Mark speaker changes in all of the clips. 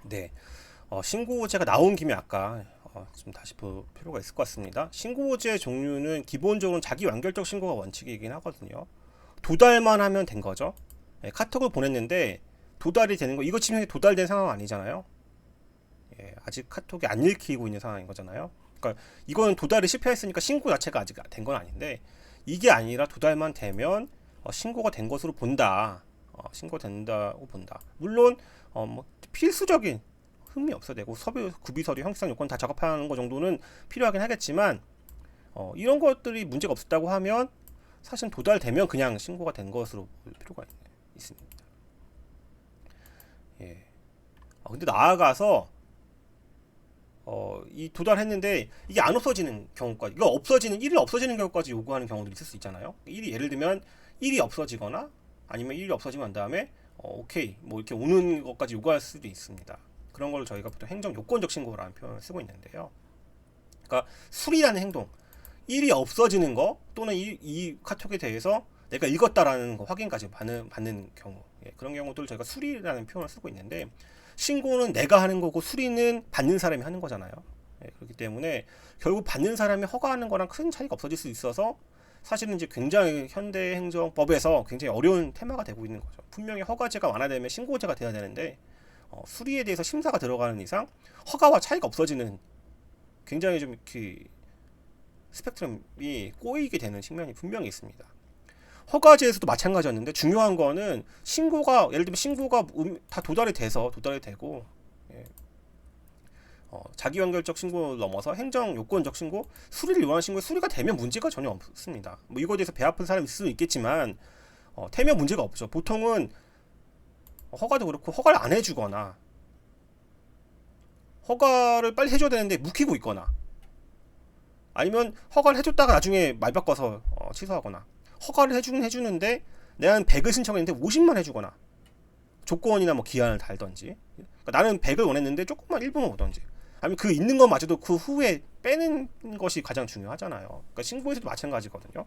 Speaker 1: 네, 신고제가 나온 김에 아까 좀 다시 볼 필요가 있을 것 같습니다. 신고제 종류는 기본적으로 자기 완결적 신고가 원칙이긴 하거든요. 도달만 하면 된 거죠. 예, 카톡을 보냈는데 도달이 되는 거, 이거 지금 도달된 상황 아니잖아요. 예, 아직 카톡이 안 읽히고 있는 상황인 거잖아요. 그러니까 이거는 도달이 실패했으니까 신고 자체가 아직 된 건 아닌데, 이게 아니라 도달만 되면 신고가 된 것으로 본다. 신고된다고 본다. 물론 뭐 필수적인 흠이 없어도 되고 서류, 구비서류, 형식상 요건 다 작업하는 거 정도는 필요하긴 하겠지만, 이런 것들이 문제가 없었다고 하면 사실 도달되면 그냥 신고가 된 것으로 볼 필요가 있습니다. 예. 근데 나아가서 이 도달했는데 이게 안 없어지는 경우까지, 이거 없어지는, 일이 없어지는 경우까지 요구하는 경우들이 있을 수 있잖아요. 일이, 예를 들면 일이 없어지거나 아니면 일이 없어지고 난 다음에 오케이 뭐 이렇게 오는 것까지 요구할 수도 있습니다. 그런 걸 저희가 보통 행정 요건적 신고라는 표현을 쓰고 있는데요. 그러니까 수리라는 행동, 일이 없어지는 거 또는 이 카톡에 대해서 내가 읽었다라는 거 확인까지 받는 경우, 예, 그런 경우들 저희가 수리라는 표현을 쓰고 있는데, 신고는 내가 하는 거고 수리는 받는 사람이 하는 거잖아요. 예, 그렇기 때문에 결국 받는 사람이 허가하는 거랑 큰 차이가 없어질 수 있어서 사실은 이제 굉장히 현대행정법에서 굉장히 어려운 테마가 되고 있는 거죠. 분명히 허가제가 완화되면 신고제가 돼야 되는데 수리에 대해서 심사가 들어가는 이상 허가와 차이가 없어지는, 굉장히 좀 이렇게 스펙트럼이 꼬이게 되는 측면이 분명히 있습니다. 허가제에서도 마찬가지였는데, 중요한 거는 신고가, 예를 들면 신고가 다 도달이 되고, 예, 자기완결적 신고를 넘어서 행정 요건적 신고, 수리를 요하는 신고에 수리가 되면 문제가 전혀 없습니다. 뭐 이거에 대해서 배 아픈 사람이 있을 수는 있겠지만 되면 문제가 없죠. 보통은 허가도 그렇고 허가를 안 해주거나 허가를 빨리 해줘야 되는데 묵히고 있거나, 아니면 허가를 해줬다가 나중에 말 바꿔서 취소하거나, 허가를 해주긴 해주는데 내가 100을 신청했는데 50만 해주거나, 조건이나 뭐 기한을 달던지, 그러니까 나는 100을 원했는데 조금만 1분을 오던지, 아니면 그 있는 것마저도 그 후에 빼는 것이 가장 중요하잖아요. 그러니까 신고에서도 마찬가지거든요.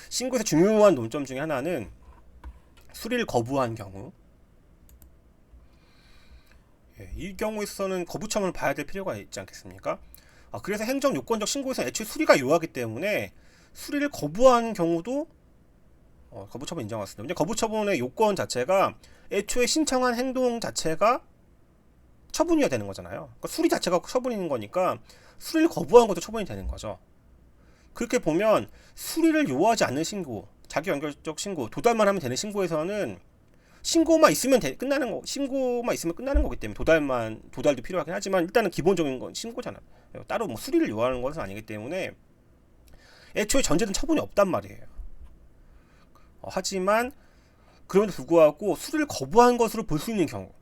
Speaker 1: 신고에서 중요한 논점 중에 하나는 수리를 거부한 경우, 예, 이 경우에 있어서는 거부청을 봐야 될 필요가 있지 않겠습니까? 그래서 행정 요건적 신고에서 애초에 수리가 요하기 때문에 수리를 거부한 경우도 거부처분 인정할 수 있습니다. 거부처분의 요건 자체가 애초에 신청한 행동 자체가 처분이어야 되는 거잖아요. 그러니까 수리 자체가 처분인 거니까 수리를 거부한 것도 처분이 되는 거죠. 그렇게 보면 수리를 요하지 않는 신고, 자기 연결적 신고, 도달만 하면 되는 신고에서는 신고만 있으면 끝나는 거, 신고만 있으면 끝나는 거기 때문에 도달도 필요하긴 하지만 일단은 기본적인 건 신고잖아요. 따로 뭐 수리를 요하는 것은 아니기 때문에 애초에 전제된 처분이 없단 말이에요. 하지만 그럼에도 불구하고 수리를 거부한 것으로 볼 수 있는 경우,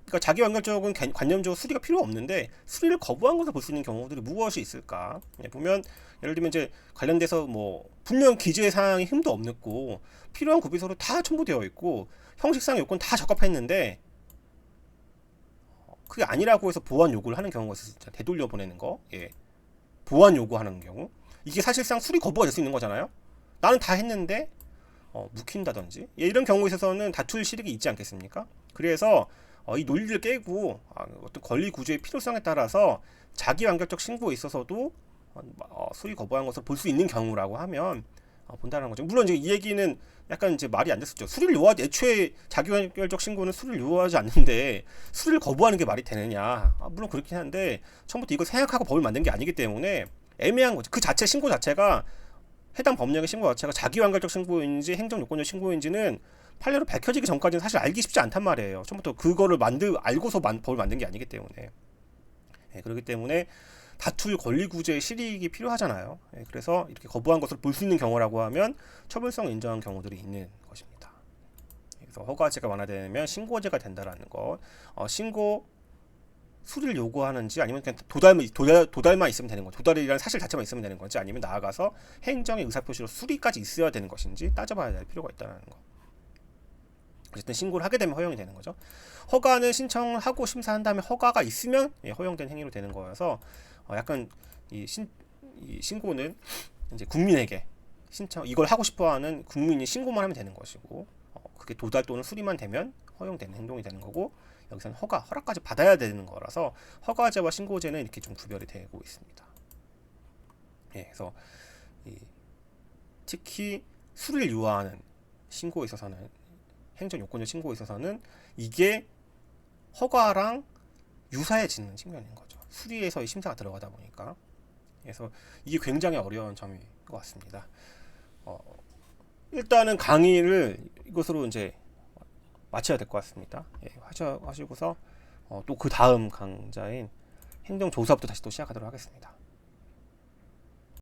Speaker 1: 그러니까 자기 완결적은 관념적으로 수리가 필요 없는데 수리를 거부한 것으로 볼 수 있는 경우들이 무엇이 있을까? 보면 예를 들면 이제 관련돼서 뭐 분명 기재 사항이 흠도 없고 필요한 구비서로 다 첨부되어 있고 형식상 요건 다 적합했는데 그게 아니라고 해서 보완 요구를 하는 경우가 있어서 되돌려 보내는 거, 예, 보완 요구하는 경우, 이게 사실상 수리 거부가 될 수 있는 거잖아요. 나는 다 했는데 묵힌다든지, 예, 이런 경우에 있어서는 다툴 실익이 있지 않겠습니까? 그래서 이 논리를 깨고 어떤 권리 구조의 필요성에 따라서 자기 완결적 신고에 있어서도 수리 거부한 것을 볼 수 있는 경우라고 하면 본다는 거죠. 물론 이제 이 얘기는 약간 이제 말이 안 됐었죠. 수리를 요하지, 애초에 자기 완결적 신고는 수리를 요하지 않는데 수리를 거부하는 게 말이 되느냐? 물론 그렇긴 한데 처음부터 이걸 생각하고 법을 만든 게 아니기 때문에 애매한 거죠. 그 자체 신고 자체가, 해당 법령의 신고 자체가 자기 완결적 신고인지 행정 요건적 신고인지는 판례로 밝혀지기 전까지는 사실 알기 쉽지 않단 말이에요. 처음부터 그거를 알고서 법을 만든 게 아니기 때문에. 예, 그렇기 때문에 다툴 권리 구제의 실익이 필요하잖아요. 예, 그래서 이렇게 거부한 것을 볼 수 있는 경우라고 하면 처벌성 인정한 경우들이 있는 것입니다. 그래서 허가제가 완화되면 신고제가 된다라는 것, 신고 수리를 요구하는지 아니면 그냥 도달만 있으면 되는 건지, 도달이라는 사실 자체만 있으면 되는 건지, 아니면 나아가서 행정의 의사표시로 수리까지 있어야 되는 것인지 따져봐야 될 필요가 있다는 거. 어쨌든 신고를 하게 되면 허용이 되는 거죠. 허가는 신청하고 심사한 다음에 허가가 있으면 허용된 행위로 되는 거여서 약간 이 신고는 이제 국민에게 이걸 하고 싶어하는 국민이 신고만 하면 되는 것이고, 그게 도달 또는 수리만 되면 허용되는 행동이 되는 거고, 여기서는 허락까지 받아야 되는 거라서 허가제와 신고제는 이렇게 좀 구별이 되고 있습니다. 예, 그래서 특히 수리를 유화하는 신고에 있어서는, 행정요건적 신고에 있어서는 이게 허가랑 유사해지는 측면인 거죠. 수리에서의 심사가 들어가다 보니까. 그래서 이게 굉장히 어려운 점인 것 같습니다. 일단은 강의를 이것으로 이제 마쳐야 될 것 같습니다. 예, 하시고서 또 그 다음 강좌인 행정조사부터 다시 또 시작하도록 하겠습니다.